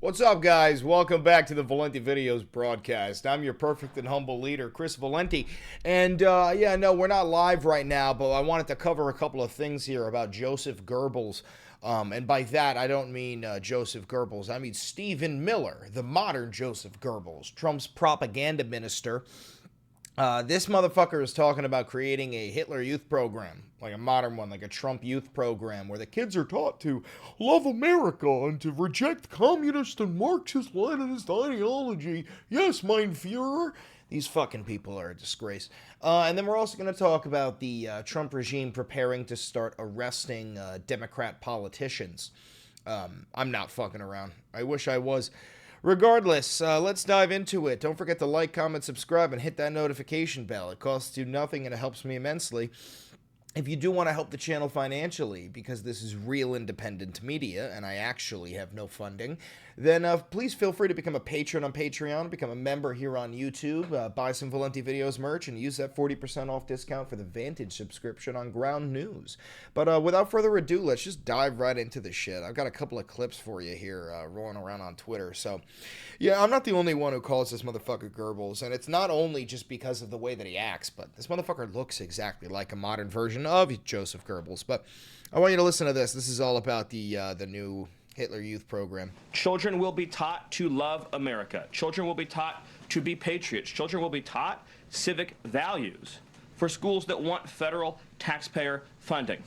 What's up, guys? Welcome back to the Valenti Videos broadcast. I'm your perfect and humble leader, Chris Valenti. And, we're not live right now, but I wanted to cover a couple of things here about Joseph Goebbels. And by that, I don't mean Joseph Goebbels. I mean Stephen Miller, the modern Joseph Goebbels, Trump's propaganda minister. This motherfucker is talking about creating a Hitler youth program, like a modern one, like a Trump youth program, where the kids are taught to love America and to reject communist and Marxist-Leninist ideology. Yes, mein Führer. These fucking people are a disgrace. And then we're also going to talk about the Trump regime preparing to start arresting Democrat politicians. I'm not fucking around. I wish I was. Regardless, let's dive into it. Don't forget to like, comment, subscribe, and hit that notification bell. It costs you nothing and it helps me immensely. If you do want to help the channel financially, because this is real independent media and I actually have no funding, then please feel free to become a patron on Patreon, become a member here on YouTube, buy some Valenti Videos merch, and use that 40% off discount for the Vantage subscription on Ground News. But without further ado, let's just dive right into the shit. I've got a couple of clips for you here rolling around on Twitter. So, yeah, I'm not the only one who calls this motherfucker Goebbels, and it's not only just because of the way that he acts, but this motherfucker looks exactly like a modern version of Joseph Goebbels. But I want you to listen to this. This is all about the new Hitler Youth program. Children will be taught to love America. Children will be taught to be patriots. Children will be taught civic values for schools that want federal taxpayer funding.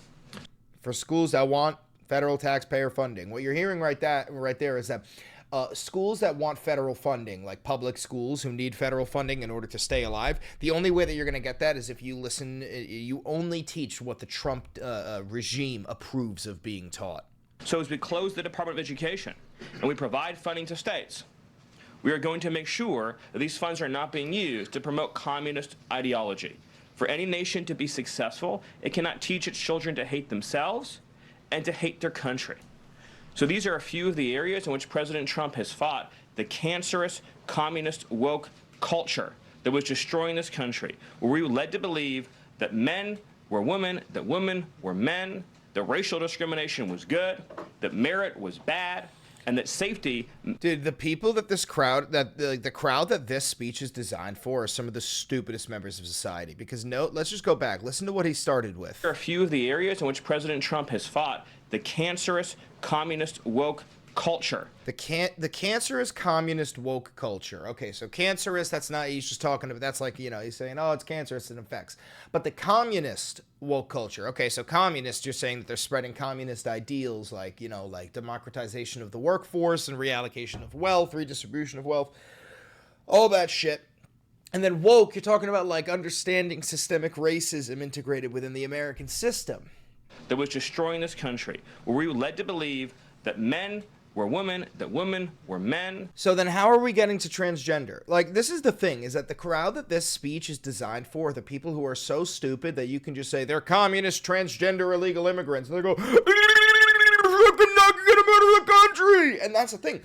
For schools that want federal taxpayer funding. What you're hearing right there is that schools that want federal funding, like public schools who need federal funding in order to stay alive, the only way that you're going to get that is if you only teach what the Trump regime approves of being taught. So as we close the Department of Education and we provide funding to states, we are going to make sure that these funds are not being used to promote communist ideology. For any nation to be successful, it cannot teach its children to hate themselves and to hate their country. So these are a few of the areas in which President Trump has fought the cancerous communist woke culture that was destroying this country, where we were led to believe that men were women, that women were men, that racial discrimination was good, that merit was bad, and that safety... Dude, the people that this crowd, the crowd that this speech is designed for are some of the stupidest members of society. Because let's just go back. Listen to what he started with. There are a few of the areas in which President Trump has fought the cancerous communist woke culture. The cancerous communist woke culture. Okay, so cancerous, that's not, he's just talking about, that's like, he's saying, oh, it's cancerous, it infects. But the communist woke culture. Okay, so communists, you're saying that they're spreading communist ideals like, like democratization of the workforce and reallocation of wealth, redistribution of wealth, all that shit. And then woke, you're talking about like understanding systemic racism integrated within the American system. That was destroying this country, where we were led to believe that men were women, that women were men. So then how are we getting to transgender? Like, this is the thing, is that the crowd that this speech is designed for, the people who are so stupid that you can just say, they're communist, transgender, illegal immigrants. And they go, get them out of the country! And that's the thing.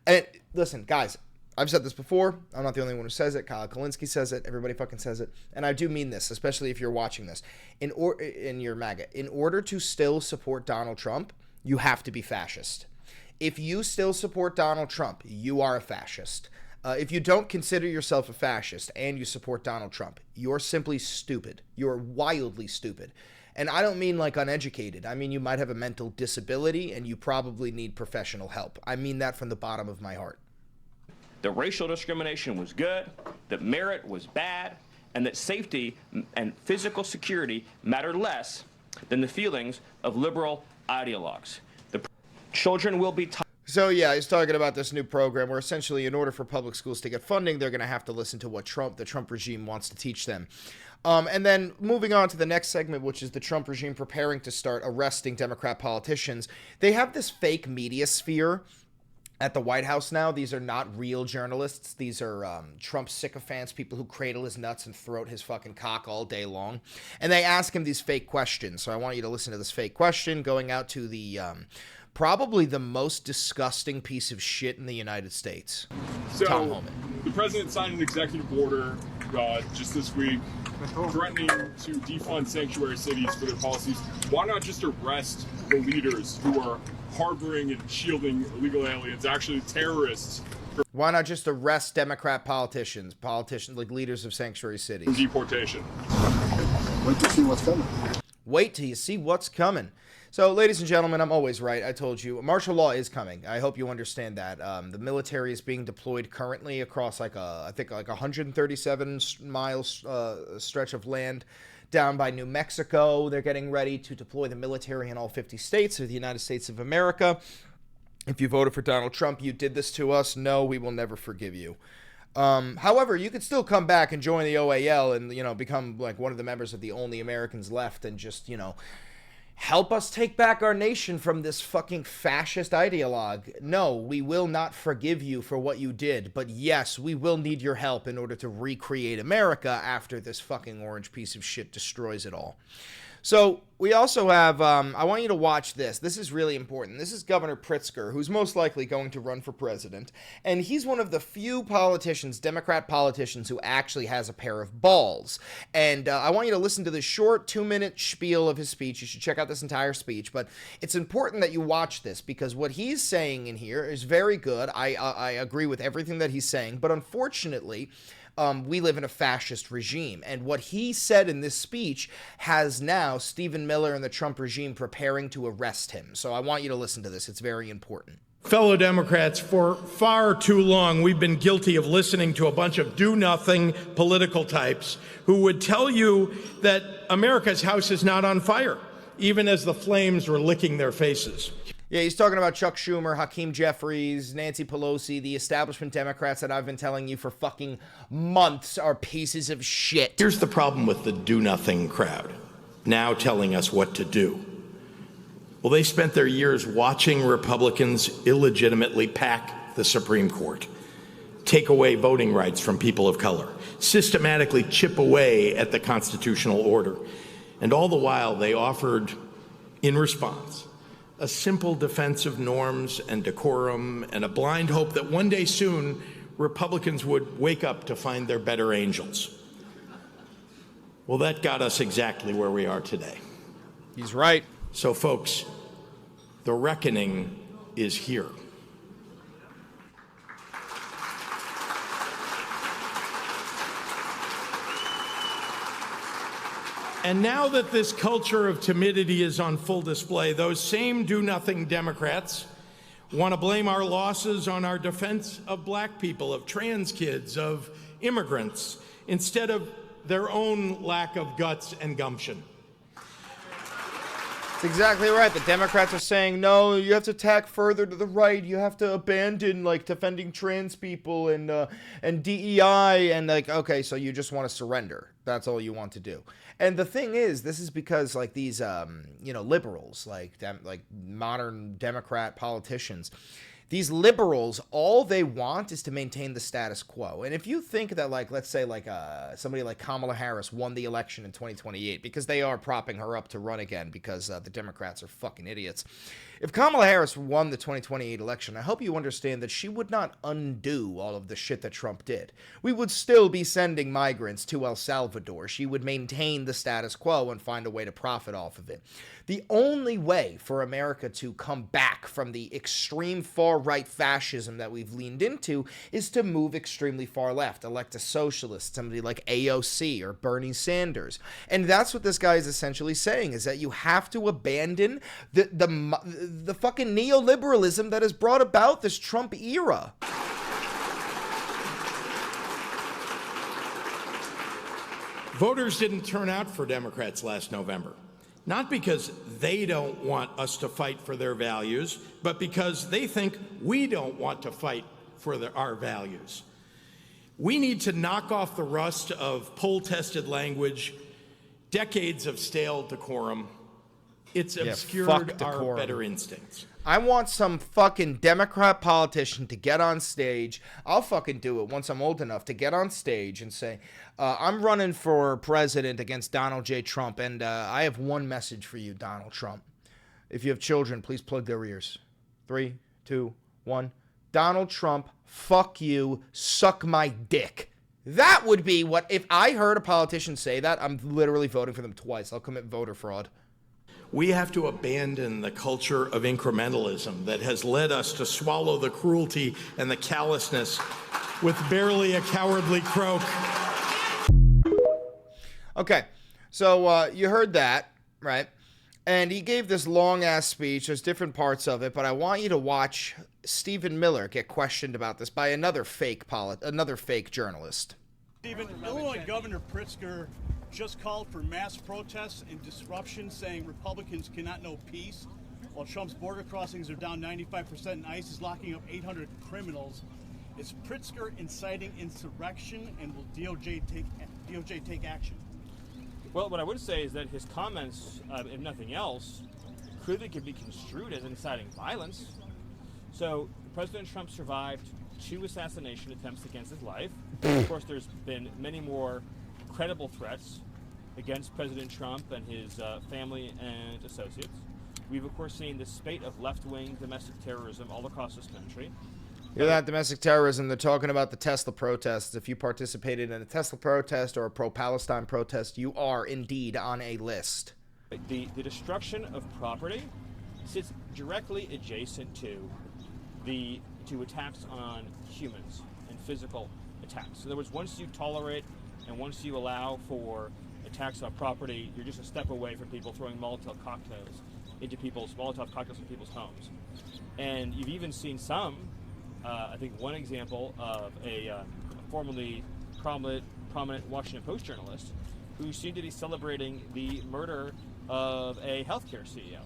And listen, guys, I've said this before. I'm not the only one who says it. Kyle Kalinske says it. Everybody fucking says it. And I do mean this, especially if you're watching this. In your MAGA, in order to still support Donald Trump, you have to be fascist. If you still support Donald Trump, you are a fascist. If you don't consider yourself a fascist and you support Donald Trump, you're simply stupid. You're wildly stupid. And I don't mean like uneducated. I mean you might have a mental disability and you probably need professional help. I mean that from the bottom of my heart. That racial discrimination was good, that merit was bad, and that safety and physical security mattered less than the feelings of liberal ideologues. The children will be taught. So yeah, he's talking about this new program where essentially in order for public schools to get funding, they're going to have to listen to what the Trump regime wants to teach them. And then moving on to the next segment, which is the Trump regime preparing to start arresting Democrat politicians. They have this fake media sphere at the White House now. These are not real journalists. These are Trump sycophants, people who cradle his nuts and throat his fucking cock all day long. And they ask him these fake questions. So I want you to listen to this fake question going out to the probably the most disgusting piece of shit in the United States. So, Tom Homan. The president signed an executive order just this week, threatening to defund sanctuary cities for their policies. Why not just arrest the leaders who are harboring and shielding illegal aliens, actually terrorists? Why not just arrest Democrat politicians like leaders of sanctuary cities? Deportation. Wait to see what's coming. Wait till you see what's coming. So, ladies and gentlemen, I'm always right. I told you, martial law is coming. I hope you understand that. The military is being deployed currently across I think 137 miles stretch of land down by New Mexico. They're getting ready to deploy the military in all 50 states of the United States of America. If you voted for Donald Trump, you did this to us. No, we will never forgive you. However, you could still come back and join the OAL and, become like one of the members of the only Americans left and just, help us take back our nation from this fucking fascist ideologue. No, we will not forgive you for what you did, but yes, we will need your help in order to recreate America after this fucking orange piece of shit destroys it all. So we also have, I want you to watch this. This is really important. This is Governor Pritzker, who's most likely going to run for president. And he's one of the few politicians, Democrat politicians, who actually has a pair of balls. And I want you to listen to the short 2-minute spiel of his speech. You should check out this entire speech. But it's important that you watch this because what he's saying in here is very good. I agree with everything that he's saying. But unfortunately, we live in a fascist regime. And what he said in this speech has now Stephen Miller and the Trump regime preparing to arrest him. So I want you to listen to this. It's very important. Fellow Democrats, for far too long, we've been guilty of listening to a bunch of do-nothing political types who would tell you that America's house is not on fire, even as the flames were licking their faces. Yeah, he's talking about Chuck Schumer, Hakeem Jeffries, Nancy Pelosi, the establishment Democrats that I've been telling you for fucking months are pieces of shit. Here's the problem with the do-nothing crowd, now telling us what to do. Well, they spent their years watching Republicans illegitimately pack the Supreme Court, take away voting rights from people of color, systematically chip away at the constitutional order. And all the while, they offered, in response, a simple defense of norms and decorum and a blind hope that one day soon Republicans would wake up to find their better angels. Well, that got us exactly where we are today. He's right. So, folks, the reckoning is here. And now that this culture of timidity is on full display, those same do-nothing Democrats want to blame our losses on our defense of black people, of trans kids, of immigrants, instead of their own lack of guts and gumption. That's exactly right. The Democrats are saying, no, you have to tack further to the right. You have to abandon, defending trans people and DEI. And, okay, so you just want to surrender. That's all you want to do. And the thing is, this is because, these, liberals, modern Democrat politicians, these liberals, all they want is to maintain the status quo. And if you think that, let's say, somebody like Kamala Harris won the election in 2028, because they are propping her up to run again because the Democrats are fucking idiots. If Kamala Harris won the 2028 election, I hope you understand that she would not undo all of the shit that Trump did. We would still be sending migrants to El Salvador. She would maintain the status quo and find a way to profit off of it. The only way for America to come back from the extreme far-right fascism that we've leaned into is to move extremely far left, elect a socialist, somebody like AOC or Bernie Sanders. And that's what this guy is essentially saying, is that you have to abandon the fucking neoliberalism that has brought about this Trump era. Voters didn't turn out for Democrats last November, not because they don't want us to fight for their values, but because they think we don't want to fight for our values. We need to knock off the rust of poll-tested language, decades of stale decorum. It's obscured our better instincts. I want some fucking Democrat politician to get on stage. I'll fucking do it once I'm old enough to get on stage and say, I'm running for president against Donald J. Trump, and I have one message for you, Donald Trump. If you have children, please plug their ears. 3, 2, 1. Donald Trump, fuck you, suck my dick. That would be what, if I heard a politician say that, I'm literally voting for them twice. I'll commit voter fraud. We have to abandon the culture of incrementalism that has led us to swallow the cruelty and the callousness with barely a cowardly croak. Okay, so you heard that, right? And he gave this long-ass speech. There's different parts of it, but I want you to watch Stephen Miller get questioned about this by another fake journalist. Stephen, Illinois Governor Pritzker just called for mass protests and disruption, saying Republicans cannot know peace, while Trump's border crossings are down 95% and ICE is locking up 800 criminals. Is Pritzker inciting insurrection, and will DOJ take action? Well, what I would say is that his comments, if nothing else, clearly could be construed as inciting violence. So President Trump survived 2 assassination attempts against his life. Of course, there's been many more credible threats against President Trump and his family and associates. We've, of course, seen this spate of left-wing domestic terrorism all across this country. Hear that, domestic terrorism? They're talking about the Tesla protests. If you participated in a Tesla protest or a pro-Palestine protest, you are indeed on a list. The destruction of property sits directly adjacent to attacks on humans and physical attacks. In other words, once you tolerate and once you allow for attacks on property, you're just a step away from people throwing Molotov cocktails into people's homes. And you've even seen some. I think one example of a formerly prominent Washington Post journalist who seemed to be celebrating the murder of a healthcare CEO.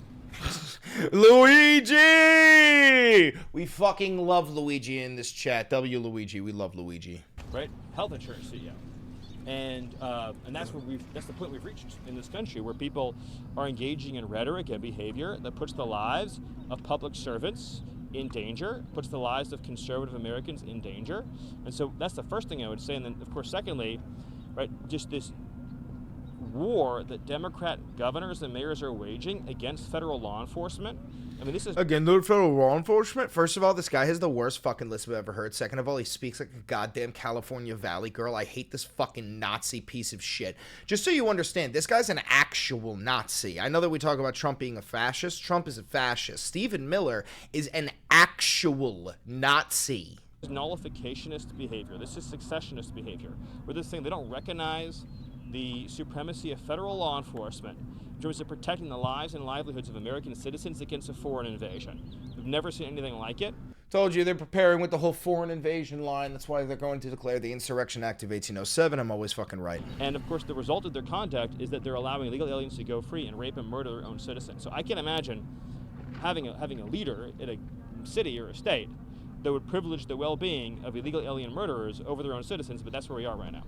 Luigi! We fucking love Luigi in this chat. W. Luigi. We love Luigi. Right? Health insurance CEO. And that's the point we've reached in this country, where people are engaging in rhetoric and behavior that puts the lives of public servants in danger, puts the lives of conservative Americans in danger. And so that's the first thing I would say. And then, of course, secondly, right, just this war that Democrat governors and mayors are waging against federal law enforcement. I mean, this is... Again, the federal law enforcement? First of all, this guy has the worst fucking list I've ever heard. Second of all, he speaks like a goddamn California Valley girl. I hate this fucking Nazi piece of shit. Just so you understand, this guy's an actual Nazi. I know that we talk about Trump being a fascist. Trump is a fascist. Stephen Miller is an actual Nazi. This is nullificationist behavior. This is successionist behavior. Where this thing, they don't recognize the supremacy of federal law enforcement in terms of protecting the lives and livelihoods of American citizens against a foreign invasion. We've never seen anything like it. Told you they're preparing with the whole foreign invasion line. That's why they're going to declare the Insurrection Act of 1807. I'm always fucking right. And of course, the result of their conduct is that they're allowing illegal aliens to go free and rape and murder their own citizens. So I can't imagine having a leader in a city or a state that would privilege the well-being of illegal alien murderers over their own citizens, but that's where we are right now.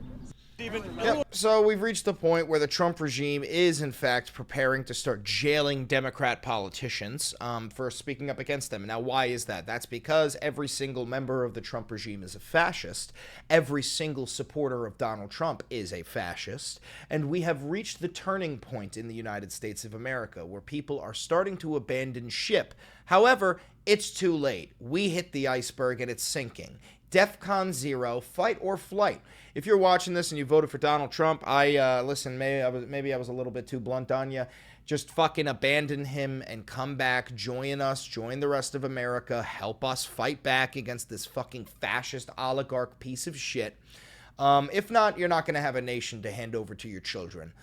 Yep. So we've reached the point where the Trump regime is, in fact, preparing to start jailing Democrat politicians for speaking up against them. Now, why is that? That's because every single member of the Trump regime is a fascist. Every single supporter of Donald Trump is a fascist. And we have reached the turning point in the United States of America where people are starting to abandon ship. However, it's too late. We hit the iceberg and it's sinking. DEFCON 0, fight or flight. If you're watching this and you voted for Donald Trump, listen, maybe I was a little bit too blunt on you. Just fucking abandon him and come back, join us, join the rest of America, help us fight back against this fucking fascist oligarch piece of shit. If not, you're not going to have a nation to hand over to your children.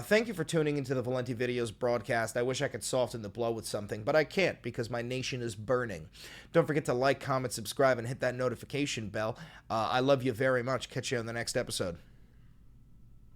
Thank you for tuning into the Valenti Videos broadcast. I wish I could soften the blow with something, but I can't because my nation is burning. Don't forget to like, comment, subscribe, and hit that notification bell. I love you very much. Catch you on the next episode.